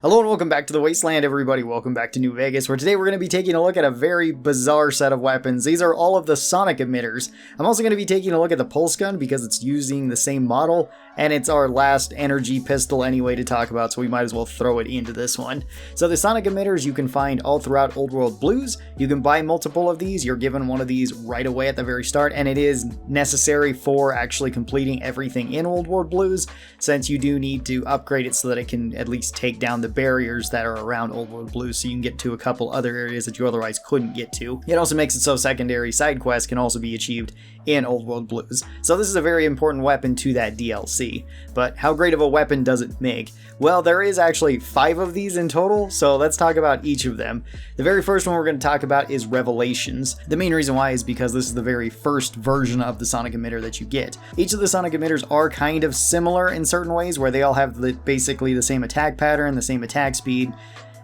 Hello and welcome back to the Wasteland, everybody. Welcome back to New Vegas, where today we're going to be taking a look at a very bizarre set of weapons. These are all of the Sonic Emitters. I'm also going to be taking a look at the pulse gun because it's using the same model, and it's our last energy pistol anyway to talk about, so we might as well throw it into this one. So the Sonic Emitters you can find all throughout Old World Blues. You can buy multiple of these. You're given one of these right away at the very start, and it is necessary for actually completing everything in Old World Blues, since you do need to upgrade it so that it can at least take down the barriers that are around Old World Blues, so you can get to a couple other areas that you otherwise couldn't get to. It also makes it so secondary side quests can also be achieved in Old World Blues. So this is a very important weapon to that DLC. But how great of a weapon does it make? Well, there is actually 5 of these in total, so let's talk about each of them. The very first one we're going to talk about is Revelations. The main reason why is because this is the very first version of the Sonic Emitter that you get. Each of the Sonic Emitters are kind of similar in certain ways, where they all have basically the same attack pattern, the same attack speed,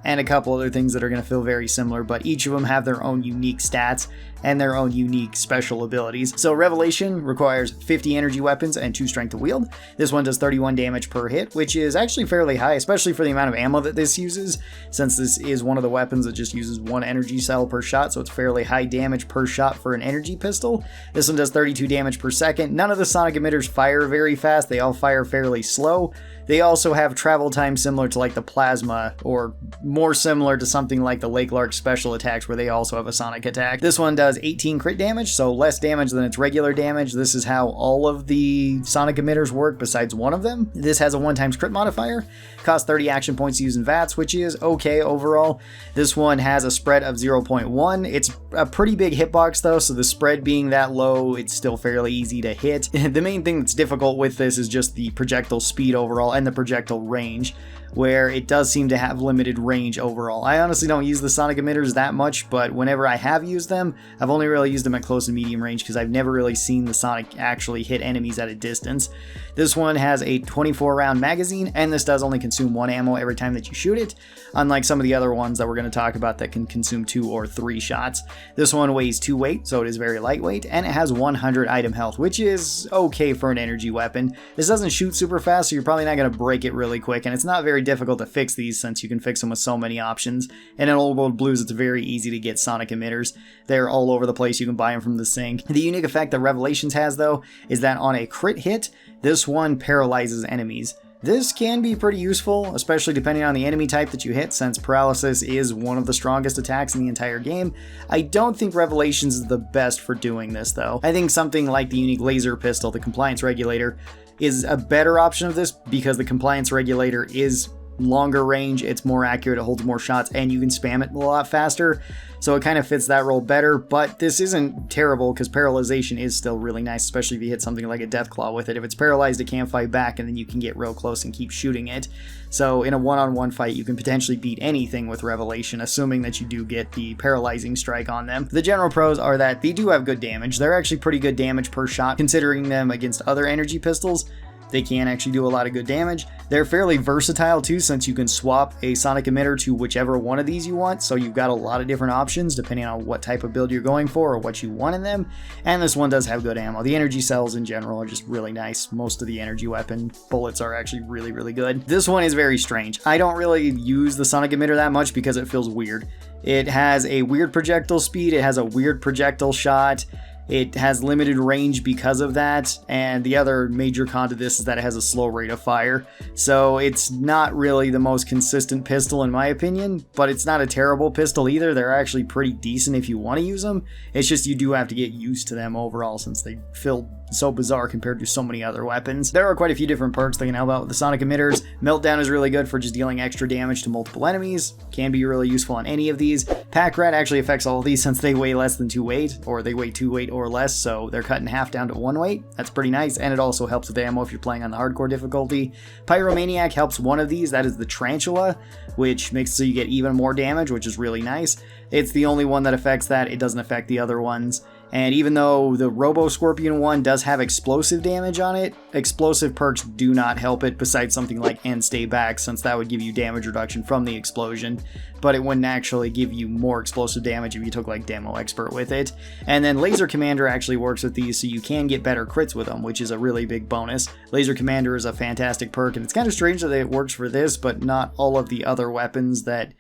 and a couple other things that are going to feel very similar, but each of them have their own unique stats and their own unique special abilities. So Revelation requires 50 energy weapons and 2 strength to wield. This one does 31 damage per hit, which is actually fairly high, especially for the amount of ammo that this uses, since this is one of the weapons that just uses 1 energy cell per shot, so it's fairly high damage per shot for an energy pistol. This one does 32 damage per second. None of the Sonic Emitters fire very fast, they all fire fairly slow. They also have travel time similar to like the Plasma, or more similar to something like the Lake Lark special attacks, where they also have a sonic attack. This one does 18 crit damage, so less damage than its regular damage. This is how all of the Sonic Emitters work besides one of them. This has a 1x crit modifier, costs 30 action points using VATS, which is okay overall. This one has a spread of 0.1. It's a pretty big hitbox though, so the spread being that low, it's still fairly easy to hit. The main thing that's difficult with this is just the projectile speed overall and the projectile range, where it does seem to have limited range overall. I honestly don't use the Sonic Emitters that much, but whenever I have used them, I've only really used them at close and medium range because I've never really seen the Sonic actually hit enemies at a distance. This one has a 24 round magazine, and this does only consume 1 ammo every time that you shoot it, unlike some of the other ones that we're going to talk about that can consume 2 or 3 shots. This one weighs 2 weight, so it is very lightweight, and it has 100 item health, which is okay for an energy weapon. This doesn't shoot super fast, so you're probably not going to break it really quick, and it's not very difficult to fix these since you can fix them with so many options. And in Old World Blues, it's very easy to get Sonic Emitters. They're all over the place. You can buy them from the sink. The unique effect that Revelations has, though, is that on a crit hit, this one paralyzes enemies. This can be pretty useful, especially depending on the enemy type that you hit, since paralysis is one of the strongest attacks in the entire game. I don't think Revelations is the best for doing this, though. I think something like the unique laser pistol, the compliance regulator, is a better option of this because the compliance regulator is longer range, it's more accurate, it holds more shots, and you can spam it a lot faster, so it kind of fits that role better. But this isn't terrible because paralyzation is still really nice, especially if you hit something like a Deathclaw with it. If it's paralyzed, it can't fight back, and then you can get real close and keep shooting it. So in a one-on-one fight, you can potentially beat anything with Revelation, assuming that you do get the paralyzing strike on them. The general pros are that they do have good damage. They're actually pretty good damage per shot, considering them against other energy pistols. They can actually do a lot of good damage. They're fairly versatile too, since you can swap a Sonic Emitter to whichever one of these you want, so you've got a lot of different options depending on what type of build you're going for or what you want in them. And this one does have good ammo. The energy cells in general are just really nice. Most of the energy weapon bullets are actually really, really good. This one is very strange. I don't really use the Sonic Emitter that much because it feels weird. It has a weird projectile speed, it has a weird projectile shot, it has limited range because of that, and the other major con to this is that it has a slow rate of fire. So it's not really the most consistent pistol in my opinion, but it's not a terrible pistol either. They're actually pretty decent if you want to use them. It's just you do have to get used to them overall since they feel so bizarre compared to so many other weapons. There are quite a few different perks that can help out with the Sonic Emitters. Meltdown is really good for just dealing extra damage to multiple enemies. Can be really useful on any of these. Pack Rat actually affects all of these since they weigh less than 2 weight, or they weigh 2 weight or less, so they're cut in half down to 1 weight. That's pretty nice, and it also helps with ammo if you're playing on the hardcore difficulty. Pyromaniac helps one of these, that is the Tarantula, which makes it so you get even more damage, which is really nice. It's the only one that affects that. It doesn't affect the other ones. And even though the Robo Scorpion one does have explosive damage on it, explosive perks do not help it besides something like and stay back, since that would give you damage reduction from the explosion, but it wouldn't actually give you more explosive damage if you took like Demo Expert with it. And then Laser Commander actually works with these, so you can get better crits with them, which is a really big bonus. Laser Commander is a fantastic perk, and it's kind of strange that it works for this, but not all of the other weapons that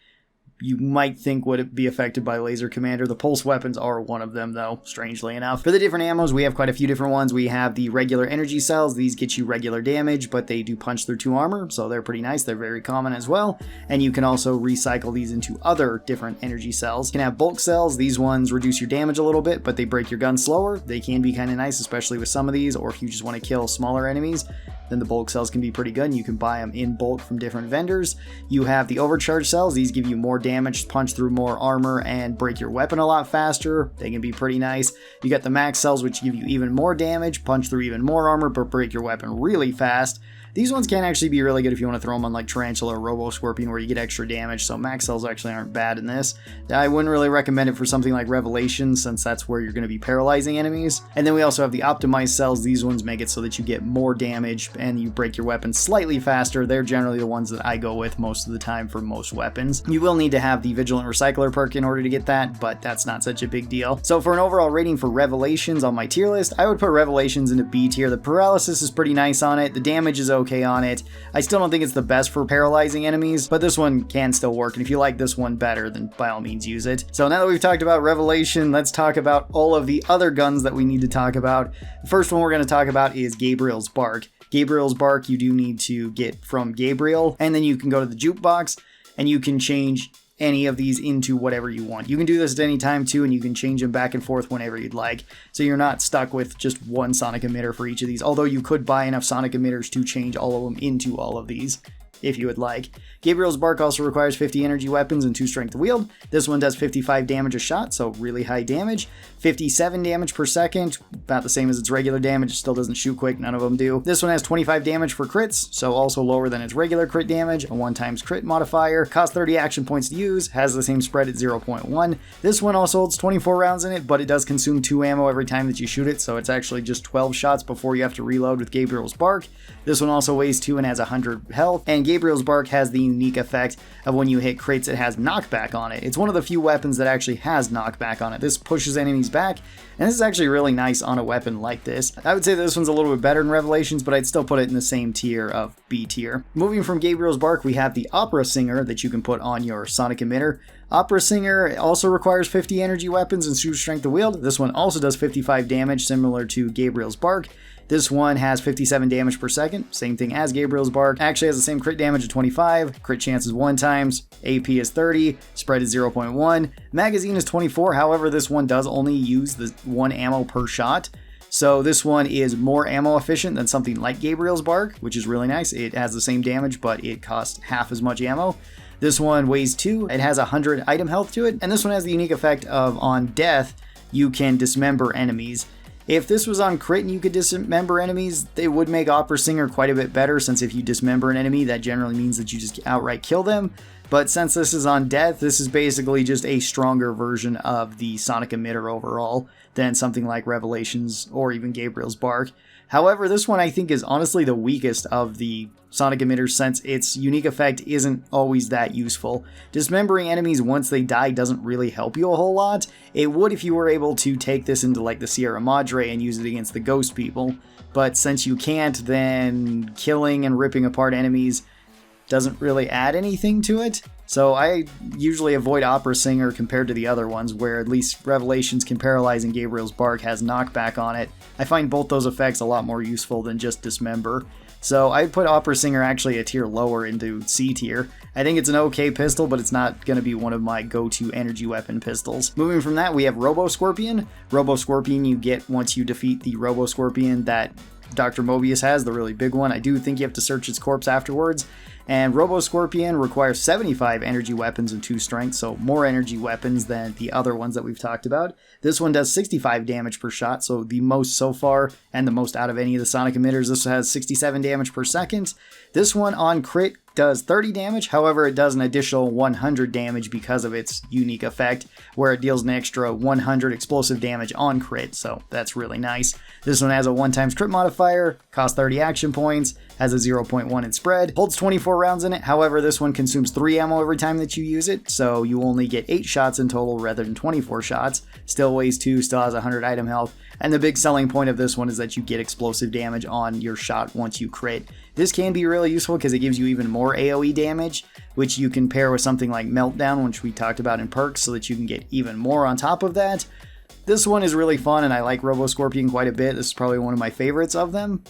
you might think would be affected by Laser Commander. The pulse weapons are one of them, though, strangely enough. For the different ammos, we have quite a few different ones. We have the regular energy cells. These get you regular damage, but they do punch through 2 armor, so they're pretty nice. They're very common as well. And you can also recycle these into other different energy cells. You can have bulk cells. These ones reduce your damage a little bit, but they break your gun slower. They can be kind of nice, especially with some of these, or if you just want to kill smaller enemies, then the bulk cells can be pretty good, and you can buy them in bulk from different vendors. You have the overcharge cells. These give you more damage, punch through more armor, and break your weapon a lot faster. They can be pretty nice. You got the max cells, which give you even more damage, punch through even more armor, but break your weapon really fast. These ones can actually be really good if you want to throw them on like Tarantula or Robo Scorpion, where you get extra damage, so max cells actually aren't bad in this. I wouldn't really recommend it for something like Revelation, since that's where you're going to be paralyzing enemies. And then we also have the optimized cells. These ones make it so that you get more damage and you break your weapon slightly faster. They're generally the ones that I go with most of the time for most weapons. You will need to have the Vigilant Recycler perk in order to get that, but that's not such a big deal. So for an overall rating for Revelations on my tier list, I would put Revelations into B tier. The paralysis is pretty nice on it. The damage is okay on it. I still don't think it's the best for paralyzing enemies, but this one can still work, and if you like this one better, then by all means use it. So now that we've talked about Revelation, let's talk about all of the other guns that we need to talk about. The first one we're going to talk about is Gabriel's Bark. Gabriel's Bark you do need to get from Gabriel, and then you can go to the jukebox and you can change any of these into whatever you want. You can do this at any time too, and you can change them back and forth whenever you'd like. So you're not stuck with just one Sonic Emitter for each of these, although you could buy enough Sonic Emitters to change all of them into all of these, if you would like. Gabriel's Bark also requires 50 energy weapons and 2 strength to wield. This one does 55 damage a shot, so really high damage. 57 damage per second, about the same as its regular damage. It still doesn't shoot quick, none of them do. This one has 25 damage for crits, so also lower than its regular crit damage. A 1x crit modifier. Costs 30 action points to use, has the same spread at 0.1. This one also holds 24 rounds in it, but it does consume 2 ammo every time that you shoot it, so it's actually just 12 shots before you have to reload with Gabriel's Bark. This one also weighs 2 and has 100 health, and Gabriel's Bark has the unique effect of when you hit crits, it has knockback on it. It's one of the few weapons that actually has knockback on it. This pushes enemies back, and this is actually really nice on a weapon like this. I would say this one's a little bit better than Revelations, but I'd still put it in the same tier of B tier. Moving from Gabriel's Bark, we have the Opera Singer that you can put on your Sonic Emitter. Opera Singer also requires 50 energy weapons and 2 strength to wield. This one also does 55 damage, similar to Gabriel's Bark. This one has 57 damage per second, same thing as Gabriel's Bark. Actually has the same crit damage of 25, crit chance is 1 times, AP is 30, spread is 0.1, magazine is 24, however this one does only use the 1 ammo per shot. So this one is more ammo efficient than something like Gabriel's Bark, which is really nice. It has the same damage, but it costs half as much ammo. This one weighs 2, it has 100 item health to it, and this one has the unique effect of on death, you can dismember enemies. If this was on crit and you could dismember enemies, they would make Opera Singer quite a bit better, since if you dismember an enemy, that generally means that you just outright kill them. But since this is on death, this is basically just a stronger version of the Sonic Emitter overall than something like Revelations or even Gabriel's Bark. However, this one I think is honestly the weakest of the Sonic Emitters, since its unique effect isn't always that useful. Dismembering enemies once they die doesn't really help you a whole lot. It would if you were able to take this into like the Sierra Madre and use it against the ghost people, but since you can't, then killing and ripping apart enemies doesn't really add anything to it. So I usually avoid Opera Singer compared to the other ones, where at least Revelations can paralyze and Gabriel's Bark has knockback on it. I find both those effects a lot more useful than just dismember. So I'd put Opera Singer actually a tier lower into C tier. I think it's an okay pistol, but it's not going to be one of my go-to energy weapon pistols. Moving from that, we have Robo Scorpion. Robo Scorpion you get once you defeat the Robo Scorpion that Dr. Mobius has, the really big one. I do think you have to search its corpse afterwards. And Robo Scorpion requires 75 energy weapons and 2 strength, so more energy weapons than the other ones that we've talked about. This one does 65 damage per shot, so the most so far, and the most out of any of the Sonic Emitters. This has 67 damage per second. This one on crit does 30 damage, however it does an additional 100 damage because of its unique effect, where it deals an extra 100 explosive damage on crit, so that's really nice. This one has a 1x crit modifier, costs 30 action points, has a 0.1 in spread, holds 24 rounds in it, however this one consumes 3 ammo every time that you use it, so you only get 8 shots in total rather than 24 shots, still weighs 2, still has 100 item health, and the big selling point of this one is that you get explosive damage on your shot once you crit. This can be really useful because it gives you even more AoE damage, which you can pair with something like Meltdown, which we talked about in perks, so that you can get even more on top of that. This one is really fun, and I like Robo Scorpion quite a bit. This is probably one of my favorites of them.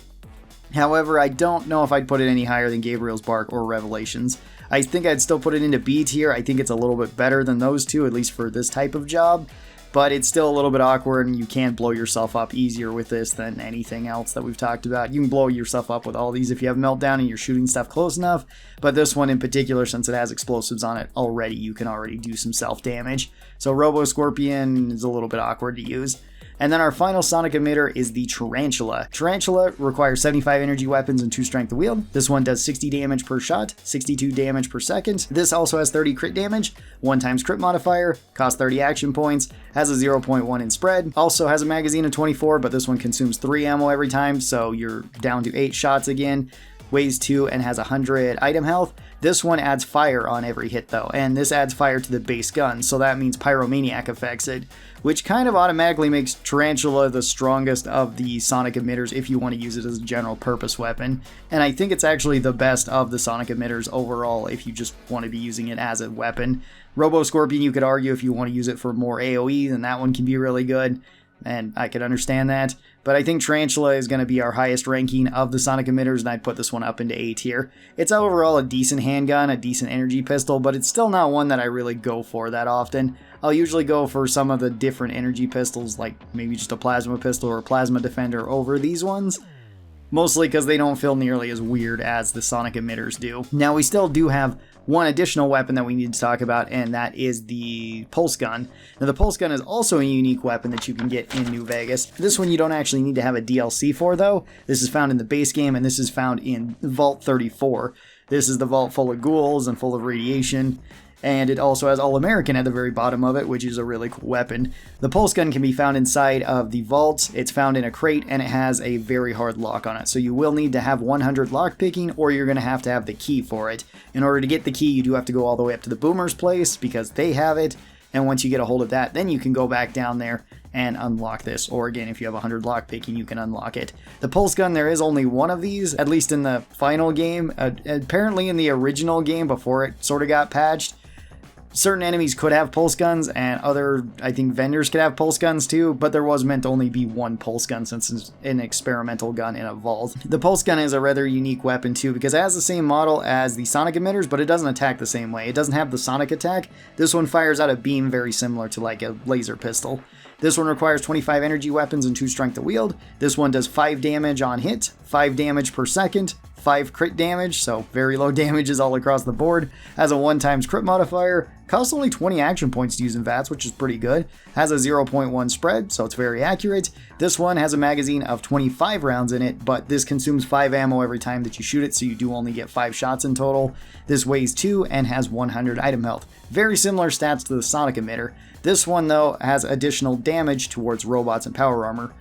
However, I don't know if I'd put it any higher than Gabriel's Bark or Revelations. I think I'd still put it into B tier. I think it's a little bit better than those two, at least for this type of job. But it's still a little bit awkward, and you can blow yourself up easier with this than anything else that we've talked about. You can blow yourself up with all these if you have Meltdown and you're shooting stuff close enough, but this one in particular, since it has explosives on it already, you can already do some self-damage. So Robo Scorpion is a little bit awkward to use. And then our final Sonic Emitter is the Tarantula. Tarantula requires 75 energy weapons and 2 strength to wield. This one does 60 damage per shot, 62 damage per second. This also has 30 crit damage, 1x crit modifier, costs 30 action points, has a 0.1 in spread, also has a magazine of 24, but this one consumes 3 ammo every time, so you're down to 8 shots again. Weighs 2 and has 100 item health. This one adds fire on every hit though, and this adds fire to the base gun, so that means Pyromaniac affects it, which kind of automatically makes Tarantula the strongest of the Sonic Emitters if you want to use it as a general purpose weapon, and I think it's actually the best of the Sonic Emitters overall if you just want to be using it as a weapon. Robo Scorpion, you could argue if you want to use it for more AoE, then that one can be really good, and I could understand that. But I think Tarantula is going to be our highest ranking of the Sonic Emitters, and I'd put this one up into A tier. It's overall a decent handgun, a decent energy pistol, but it's still not one that I really go for that often. I'll usually go for some of the different energy pistols, like maybe just a plasma pistol or a plasma defender over these ones. Mostly because they don't feel nearly as weird as the Sonic Emitters do. Now we still do have one additional weapon that we need to talk about, and that is the pulse gun. Now the pulse gun is also a unique weapon that you can get in New Vegas. This one you don't actually need to have a DLC for though. This is found in the base game, and this is found in Vault 34. This is the vault full of ghouls and full of radiation. And it also has All-American at the very bottom of it, which is a really cool weapon. The pulse gun can be found inside of the vault. It's found in a crate, and it has a very hard lock on it. So you will need to have 100 lockpicking, or you're going to have the key for it. In order to get the key, you do have to go all the way up to the Boomer's place, because they have it. And once you get a hold of that, then you can go back down there and unlock this. Or again, if you have 100 lockpicking, you can unlock it. The pulse gun, there is only one of these, at least in the final game. Apparently in the original game, before it sort of got patched, certain enemies could have pulse guns, and other, I think, vendors could have pulse guns too, but there was meant to only be one pulse gun since it's an experimental gun in a vault. The pulse gun is a rather unique weapon too, because it has the same model as the Sonic Emitters, but it doesn't attack the same way. It doesn't have the Sonic attack. This one fires out a beam very similar to like a laser pistol. This one requires 25 energy weapons and 2 strength to wield. This one does 5 damage on hit, 5 damage per second, 5 crit damage, so very low damages all across the board. Has a 1x crit modifier, costs only 20 action points to use in VATS, which is pretty good. Has a 0.1 spread, so it's very accurate. This one has a magazine of 25 rounds in it, but this consumes 5 ammo every time that you shoot it, so you do only get 5 shots in total. This weighs 2 and has 100 item health. Very similar stats to the Sonic Emitter. This one, though, has additional damage towards robots and power armor.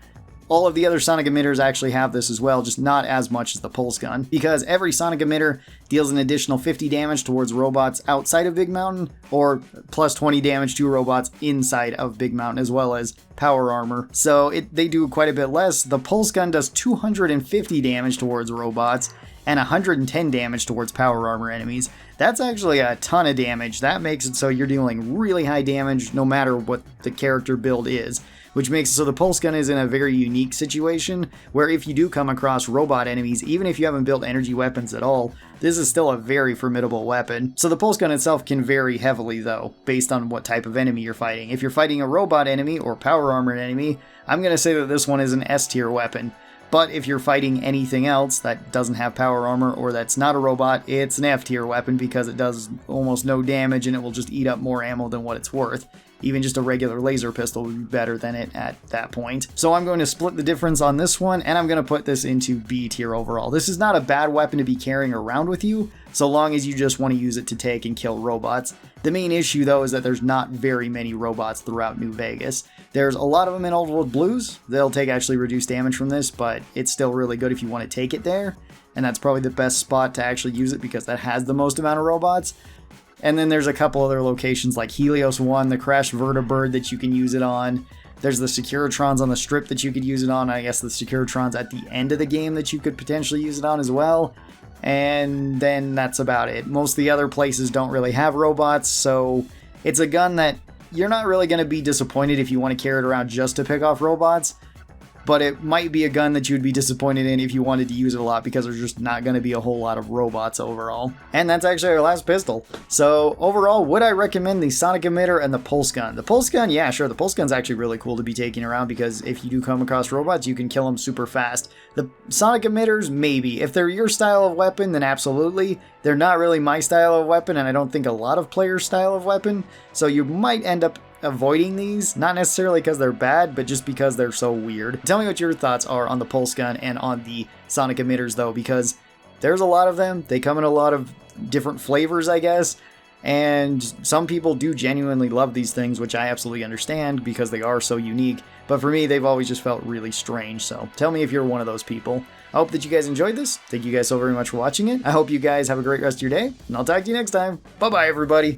All of the other Sonic Emitters actually have this as well, just not as much as the pulse gun, because every Sonic Emitter deals an additional 50 damage towards robots outside of Big Mountain, or plus 20 damage to robots inside of Big Mountain, as well as power armor. So they do quite a bit less. The pulse gun does 250 damage towards robots, and 110 damage towards power armor enemies. That's actually a ton of damage. That makes it so you're dealing really high damage no matter what the character build is, which makes it so the pulse gun is in a very unique situation where if you do come across robot enemies, even if you haven't built energy weapons at all, this is still a very formidable weapon. So the pulse gun itself can vary heavily though, based on what type of enemy you're fighting. If you're fighting a robot enemy or power armored enemy, I'm going to say that this one is an S tier weapon. But if you're fighting anything else that doesn't have power armor or that's not a robot, it's an F tier weapon because it does almost no damage and it will just eat up more ammo than what it's worth. even just a regular laser pistol would be better than it at that point. So I'm going to split the difference on this one, and I'm going to put this into B tier overall. This is not a bad weapon to be carrying around with you, so long as you just want to use it to take and kill robots. The main issue though is that there's not very many robots throughout New Vegas. There's a lot of them in Oldwood Blues. They'll take actually reduced damage from this, but it's still really good if you want to take it there. And that's probably the best spot to actually use it because that has the most amount of robots. And then there's a couple other locations like Helios 1, the Crashed Vertibird that you can use it on. There's the Securitrons on the Strip that you could use it on. I guess the Securitrons at the end of the game that you could potentially use it on as well. And then that's about it. Most of the other places don't really have robots, so it's a gun that you're not really going to be disappointed if you want to carry it around just to pick off robots. But it might be a gun that you'd be disappointed in if you wanted to use it a lot because there's just not going to be a whole lot of robots overall. And that's actually our last pistol. So overall, would I recommend the Sonic Emitter and the Pulse Gun? The Pulse Gun, yeah, sure. The Pulse Gun's actually really cool to be taking around because if you do come across robots, you can kill them super fast. The Sonic Emitters, maybe. If they're your style of weapon, then absolutely. They're not really my style of weapon, and I don't think a lot of players' style of weapon. So you might end up avoiding these, not necessarily because they're bad, but just because they're so weird. Tell me what your thoughts are on the Pulse Gun and on the Sonic Emitters though, because there's a lot of them. They come in a lot of different flavors, I guess, and some people do genuinely love these things, which I absolutely understand because they are so unique, but for me, they've always just felt really strange, so tell me if you're one of those people. I hope that you guys enjoyed this. Thank you guys so very much for watching it. I hope you guys have a great rest of your day, and I'll talk to you next time. Bye-bye, everybody.